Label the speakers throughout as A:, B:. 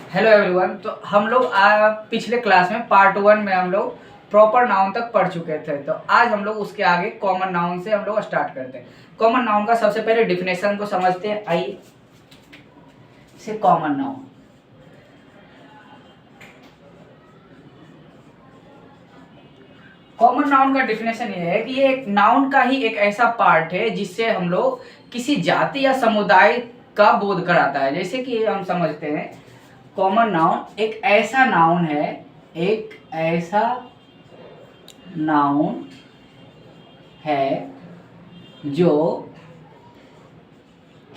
A: Hello everyone. तो हम लोग पिछले क्लास में पार्ट 1 में हम लोग प्रॉपर नाउन तक पढ़ चुके थे। तो आज हम लोग उसके आगे कॉमन नाउन से हम लोग स्टार्ट करते हैं। कॉमन नाउन का सबसे पहले डिफिनेशन को समझते हैं। आइए से कॉमन नाउन। कॉमन नाउन का डिफिनेशन ये है कि ये एक नाउन का ही एक ऐसा पार्ट है जिससे हम लोग किसी जाति या समुदाय का बोध कराता है। जैसे कि हम समझते हैं कॉमन नाउन एक ऐसा नाउन है, एक ऐसा नाउन है जो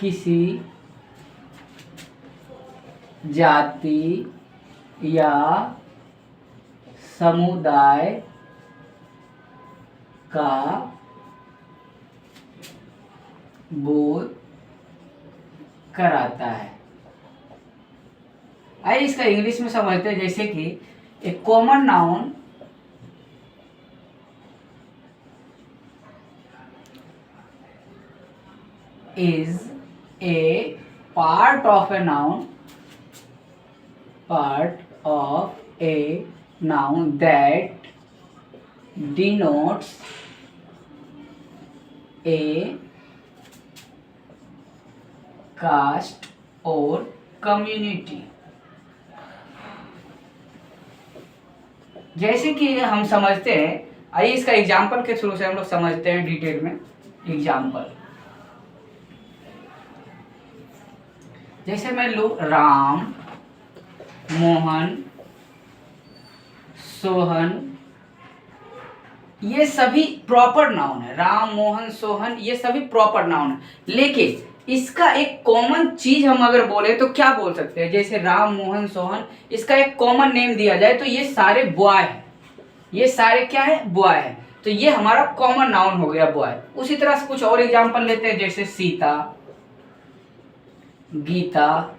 A: किसी जाति या समुदाय का बोध कराता है। आइए इसका इंग्लिश में समझते हैं। जैसे कि एक common noun is a part of a noun that denotes a caste or community। जैसे कि हम समझते हैं, आइए इसका एग्जाम्पल के थ्रू से हम लोग समझते हैं डिटेल में। एग्जाम्पल जैसे मैं लूँ राम, मोहन, सोहन, ये सभी प्रॉपर नाउन है। राम, मोहन, सोहन ये सभी प्रॉपर नाउन है। लेकिन इसका एक कॉमन चीज हम अगर बोले तो क्या बोल सकते हैं? जैसे राम, मोहन, सोहन, इसका एक कॉमन नेम दिया जाए तो ये सारे बॉय है। ये सारे क्या है? बॉय है। तो ये हमारा कॉमन नाउन हो गया बॉय। उसी तरह से कुछ और एग्जांपल लेते हैं। जैसे सीता, गीता,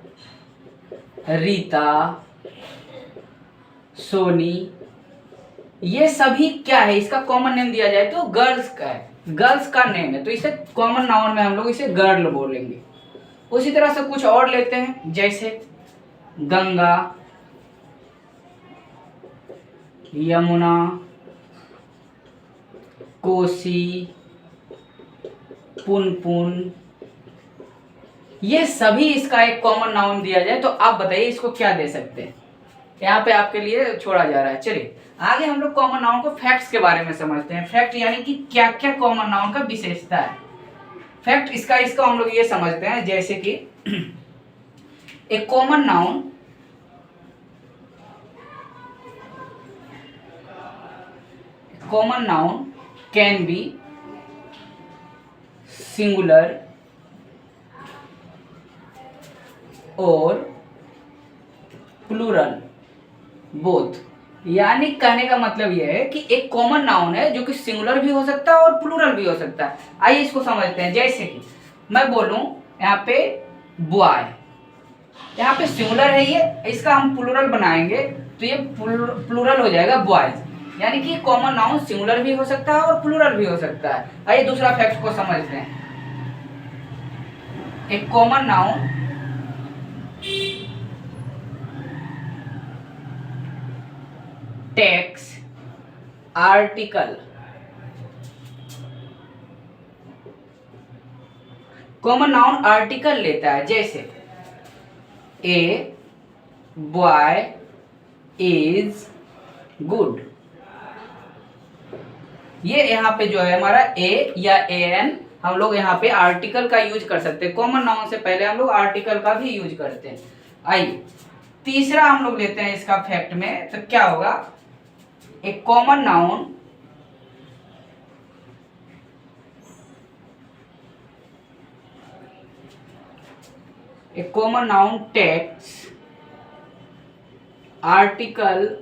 A: रीता, सोनी, ये सभी क्या है? इसका कॉमन नेम दिया जाए तो गर्ल्स का है, गर्ल्स का नेम है। तो इसे कॉमन नाउन में हम लोग इसे गर्ल बोलेंगे। उसी तरह से कुछ और लेते हैं। जैसे गंगा, यमुना, कोसी, पुनपुन, ये सभी इसका एक कॉमन नाउन दिया जाए तो आप बताइए इसको क्या दे सकते हैं? यहाँ पे आपके लिए छोड़ा जा रहा है। चलिए आगे हम लोग कॉमन नाउन को फैक्ट्स के बारे में समझते हैं। फैक्ट यानी कि क्या क्या कॉमन नाउन का विशेषता है। फैक्ट इसका हम लोग ये समझते हैं। जैसे कि एक common noun can be singular और प्लूरल बोथ। यानी कहने का मतलब यह है कि एक कॉमन नाउन है जो कि सिंगुलर भी हो सकता है और प्लूरल भी हो सकता है। आइए इसको समझते हैं। जैसे कि मैं बोलूं यहाँ पे बॉय, यहाँ पे सिंगुलर है ये, इसका हम प्लूरल बनाएंगे तो ये प्लूरल हो जाएगा बॉयज। यानी कि कॉमन नाउन सिंगुलर भी हो सकता है और प्लूरल भी हो सकता है। आइए दूसरा फैक्ट को समझते हैं। एक common noun takes article. Common noun article लेता है। जैसे ए बॉय इज गुड, ये यहाँ पे जो है हमारा ए या एन, हम लोग यहाँ पे आर्टिकल का यूज कर सकते हैं। कॉमन नाउन से पहले हम लोग आर्टिकल का भी यूज करते हैं। आइए तीसरा हम लोग लेते हैं इसका फैक्ट में। तो क्या होगा? एक common noun takes article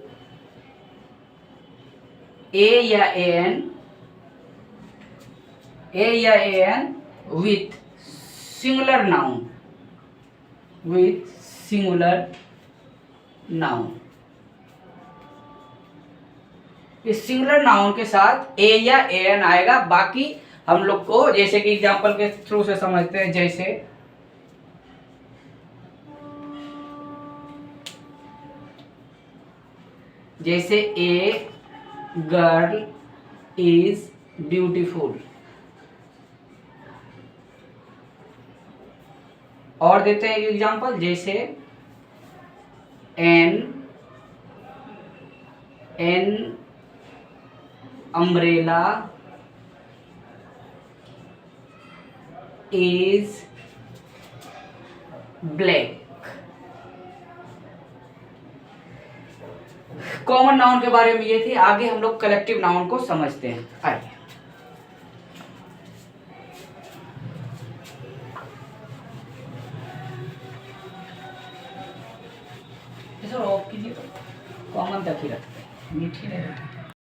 A: a या एन विथ सिंगुलर नाउन। इस सिंगुलर नाउन के साथ ए या एन आएगा। बाकी हम लोग को जैसे कि एग्जांपल के थ्रू से समझते हैं। जैसे जैसे ए गर्ल इज ब्यूटीफुल। और देते हैं एग्जांपल, जैसे an umbrella is black. Common noun के बारे में ये थी। आगे हम लोग कलेक्टिव नाउन को समझते हैं। आइए, ऑफ कीजिए, कॉमन तक ही रखते हैं, मीठी नहीं रखते।